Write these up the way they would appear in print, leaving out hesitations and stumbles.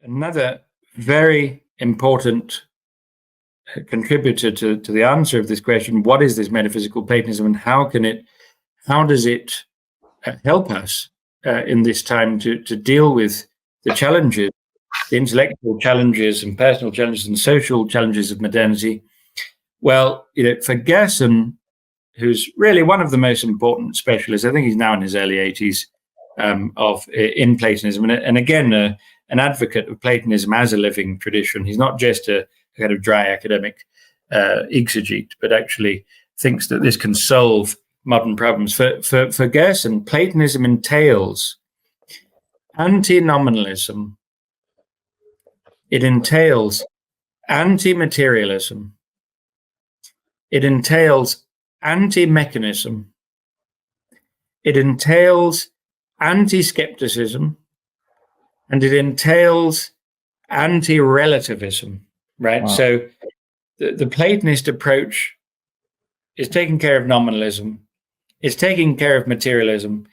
another very important contributor to the answer of this question: what is this metaphysical Platonism, and how does it help us in this time to deal with the challenges, the intellectual challenges and personal challenges and social challenges of modernity? Well, for Gerson, who's really one of the most important specialists, I think he's now in his early 80s, in Platonism, and again, an advocate of Platonism as a living tradition. He's not just a kind of dry academic exegete, but actually thinks that this can solve modern problems. For Gerson, Platonism entails anti-nominalism. It entails anti-materialism. It entails anti-mechanism. It entails anti-skepticism, and it entails anti-relativism, right? Wow. So the Platonist approach is taking care of nominalism, it's taking care of materialism,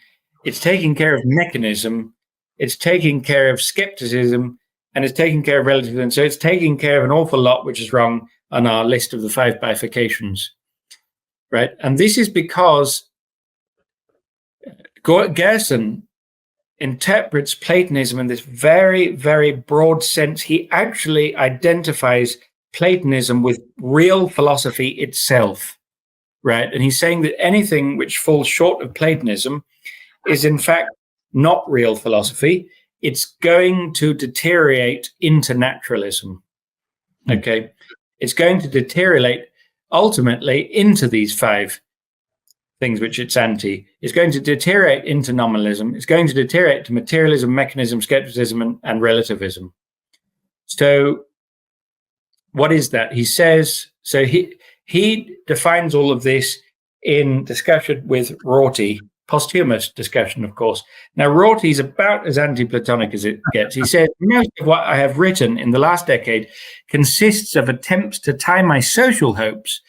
it's taking care of mechanism, it's taking care of skepticism, and it's taking care of relativism. So it's taking care of an awful lot which is wrong on our list of the 5 bifurcations, right? And this is because Gerson interprets Platonism in this very, very broad sense. He actually identifies Platonism with real philosophy itself, right? And he's saying that anything which falls short of Platonism is in fact not real philosophy. It's going to deteriorate into naturalism, okay? It's going to deteriorate ultimately into these 5 things which it's anti. It's going to deteriorate into nominalism. It's going to deteriorate to materialism, mechanism, skepticism, and relativism. So what is that? He says, so he defines all of this in discussion with Rorty, posthumous discussion, of course. Now, Rorty is about as anti-Platonic as it gets. He says, most of what I have written in the last decade consists of attempts to tie my social hopes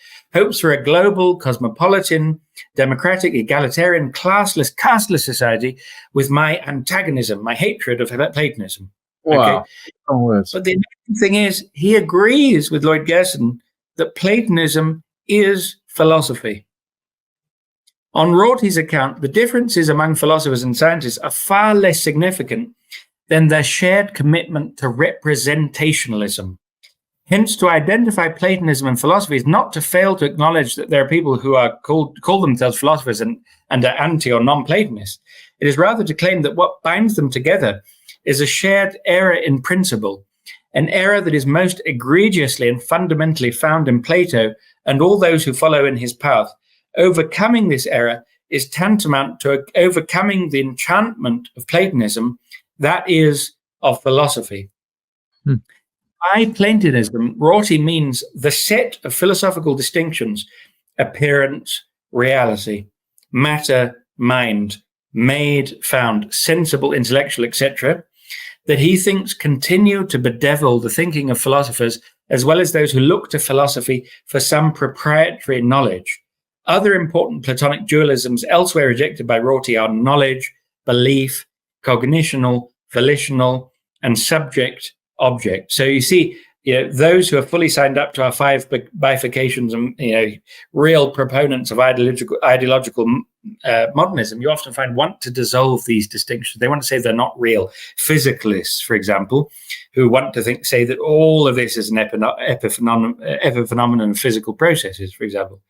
for a global, cosmopolitan, democratic, egalitarian, classless, casteless society with my antagonism, my hatred of Platonism. Wow. Okay? But the amazing thing is, he agrees with Lloyd Gerson that Platonism is philosophy. On Rorty's account, the differences among philosophers and scientists are far less significant than their shared commitment to representationalism. Hence, to identify Platonism and philosophy is not to fail to acknowledge that there are people who are call themselves philosophers and are anti or non-Platonists. It is rather to claim that what binds them together is a shared error in principle, an error that is most egregiously and fundamentally found in Plato and all those who follow in his path. Overcoming this error is tantamount to overcoming the enchantment of Platonism, that is, of philosophy. By Platonism, Rorty means the set of philosophical distinctions: appearance, reality, matter, mind, made, found, sensible, intellectual, etc., that he thinks continue to bedevil the thinking of philosophers, as well as those who look to philosophy for some proprietary knowledge. Other important Platonic dualisms elsewhere rejected by Rorty are knowledge, belief, cognitional, volitional, and subject-object. So you see, those who are fully signed up to our 5 bifurcations and real proponents of ideological modernism, you often want to dissolve these distinctions. They want to say they're not real. Physicalists, for example, who want to say that all of this is an epiphenomenon of physical processes, for example.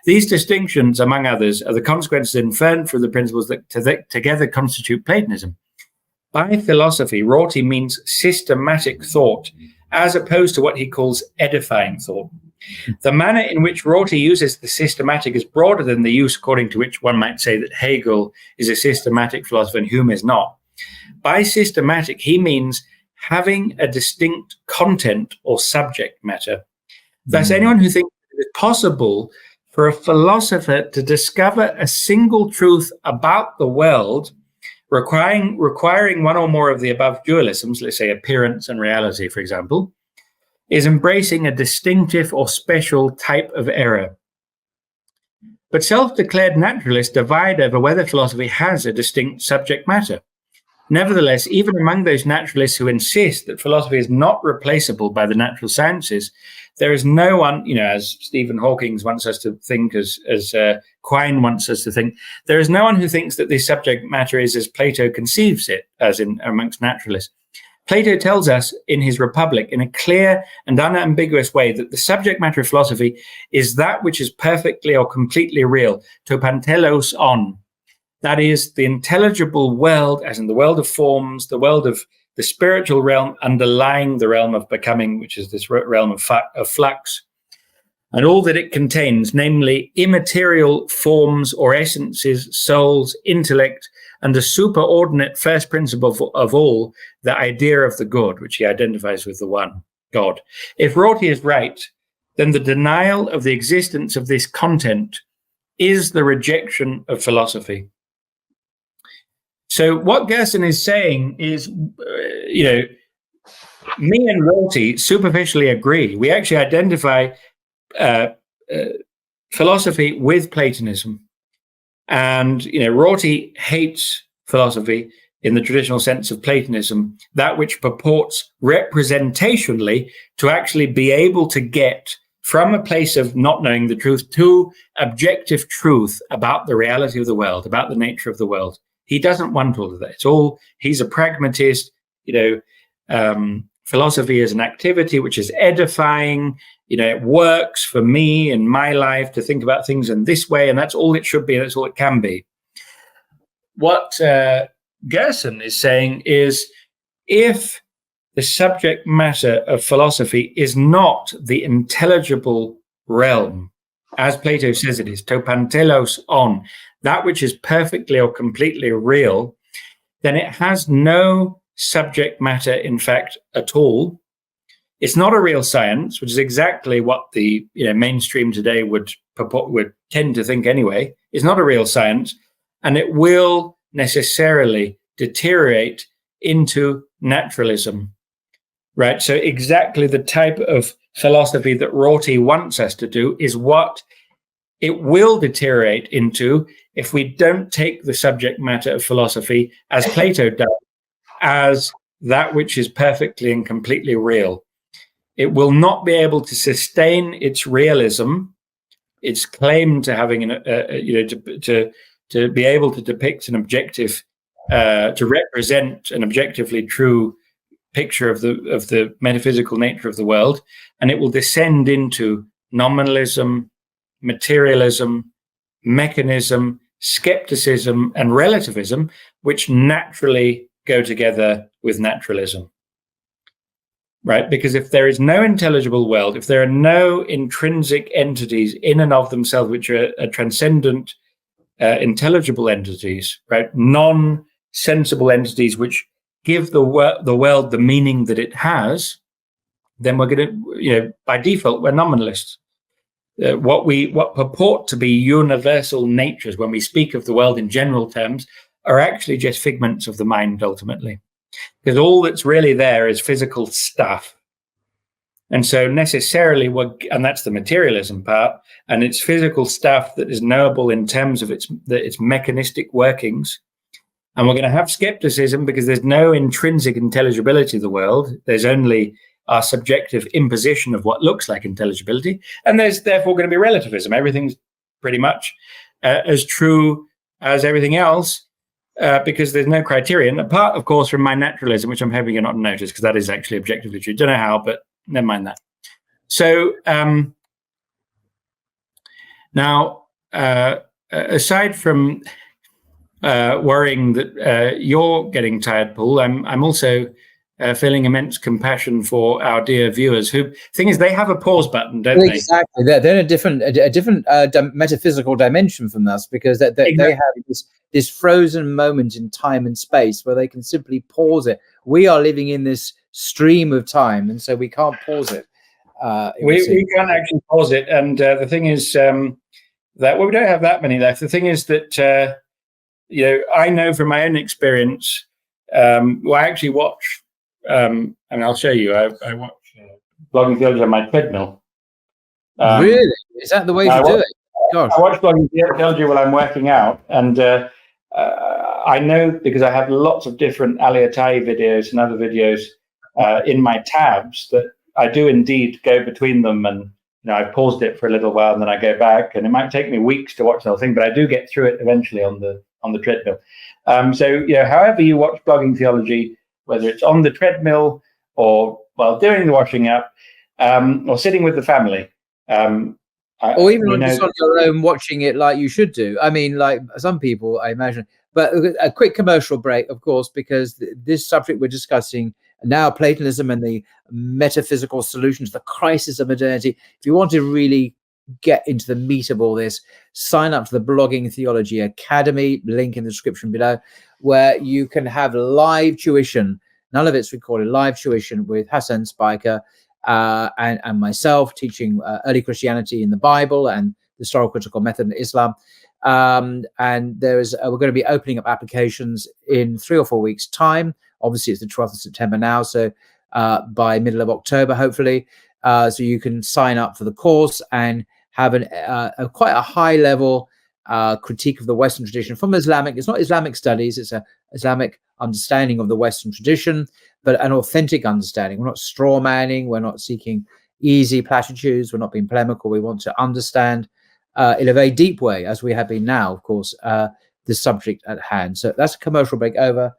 These distinctions, among others, are the consequences inferred from the principles that together constitute Platonism. By philosophy, Rorty means systematic thought, as opposed to what he calls edifying thought. The manner in which Rorty uses the systematic is broader than the use according to which one might say that Hegel is a systematic philosopher and Hume is not. By systematic, he means having a distinct content or subject matter. Thus, anyone who thinks it is possible for a philosopher to discover a single truth about the world, requiring one or more of the above dualisms, let's say appearance and reality, for example, is embracing a distinctive or special type of error. But self-declared naturalists divide over whether philosophy has a distinct subject matter. Nevertheless, even among those naturalists who insist that philosophy is not replaceable by the natural sciences, there is no one, as Stephen Hawking wants us to think, as Quine wants us to think, there is no one who thinks that this subject matter is as Plato conceives it, as in amongst naturalists. Plato tells us in his Republic in a clear and unambiguous way that the subject matter of philosophy is that which is perfectly or completely real, to pantelos on. That is, the intelligible world, as in the world of forms, the world of the spiritual realm underlying the realm of becoming, which is this realm of flux, and all that it contains, namely immaterial forms or essences, souls, intellect, and the superordinate first principle of all, the idea of the good, which he identifies with the one, God. If Rorty is right, then the denial of the existence of this content is the rejection of philosophy. So what Gerson is saying is, me and Rorty superficially agree. We actually identify philosophy with Platonism. And, Rorty hates philosophy in the traditional sense of Platonism, that which purports representationally to actually be able to get from a place of not knowing the truth to objective truth about the reality of the world, about the nature of the world. He doesn't want all of that. He's a pragmatist. Philosophy is an activity which is edifying. It works for me in my life to think about things in this way, and that's all it should be, and that's all it can be. What Gerson is saying is, if the subject matter of philosophy is not the intelligible realm, as Plato says it is, to pantelos on, that which is perfectly or completely real, then it has no subject matter, in fact, at all. It's not a real science, which is exactly what the mainstream today would tend to think anyway. It's not a real science, and it will necessarily deteriorate into naturalism, right? So exactly the type of philosophy that Rorty wants us to do is what it will deteriorate into if we don't take the subject matter of philosophy, as Plato does, as that which is perfectly and completely real. It will not be able to sustain its realism, its claim to having to be able to depict an objective, to represent an objectively true picture of the metaphysical nature of the world, and it will descend into nominalism, materialism, mechanism, skepticism, and relativism, which naturally go together with naturalism. Right? Because if there is no intelligible world, if there are no intrinsic entities in and of themselves, which are transcendent, intelligible entities, right? Non-sensible entities which give the world the meaning that it has, then we're going to, by default, we're nominalists. What purport to be universal natures when we speak of the world in general terms are actually just figments of the mind ultimately. Because all that's really there is physical stuff. And so necessarily, and that's the materialism part, and it's physical stuff that is knowable in terms of its mechanistic workings. And we're going to have skepticism because there's no intrinsic intelligibility of the world. There's only our subjective imposition of what looks like intelligibility. And there's therefore going to be relativism. Everything's pretty much as true as everything else. Because there's no criterion, apart, of course, from my naturalism, which I'm hoping you're not noticed, because that is actually objectively true. Don't know how, but never mind that. So now, aside from worrying that you're getting tired, Paul, I'm also feeling immense compassion for our dear viewers. Who, thing is, they have a pause button, don't they? Exactly. They're in a different metaphysical dimension from us, because they have this frozen moment in time and space where they can simply pause it. We are living in this stream of time, and so we can't pause it. We can't actually pause it. And the thing is that we don't have that many left. The thing is that I know from my own experience. I actually watch. And I'll show you. I watch Blogging Theology on my treadmill. Really? Is that the way to do it? Gosh. I watch Blogging Theology while I'm working out, and I know because I have lots of different Aliatai videos and other videos in my tabs that I do indeed go between them, and I paused it for a little while and then I go back, and it might take me weeks to watch the whole thing, but I do get through it eventually on the treadmill. So however you watch blogging theology, whether it's on the treadmill or while doing the washing up, or sitting with the family, or even just on your own watching it like you should do. I mean, like some people, I imagine. But a quick commercial break, of course, because this subject we're discussing now, Platonism and the metaphysical solutions, the crisis of modernity. If you want to really get into the meat of all this, sign up to the Blogging Theology Academy, link in the description below, where you can have live tuition. None of it's recorded, live tuition with Hasan Spiker and myself, teaching early Christianity in the Bible and the historical critical method in Islam. And we're going to be opening up applications in 3 or 4 weeks' time. Obviously, it's the 12th of September now, so by middle of October, hopefully. So you can sign up for the course and have quite a high-level critique of the Western tradition from Islamic. It's not Islamic studies; it's an Islamic understanding of the Western tradition, but an authentic understanding. We're not straw-manning. We're not seeking easy platitudes. We're not being polemical. We want to understand in a very deep way, as we have been now, of course, the subject at hand. So that's a commercial break over.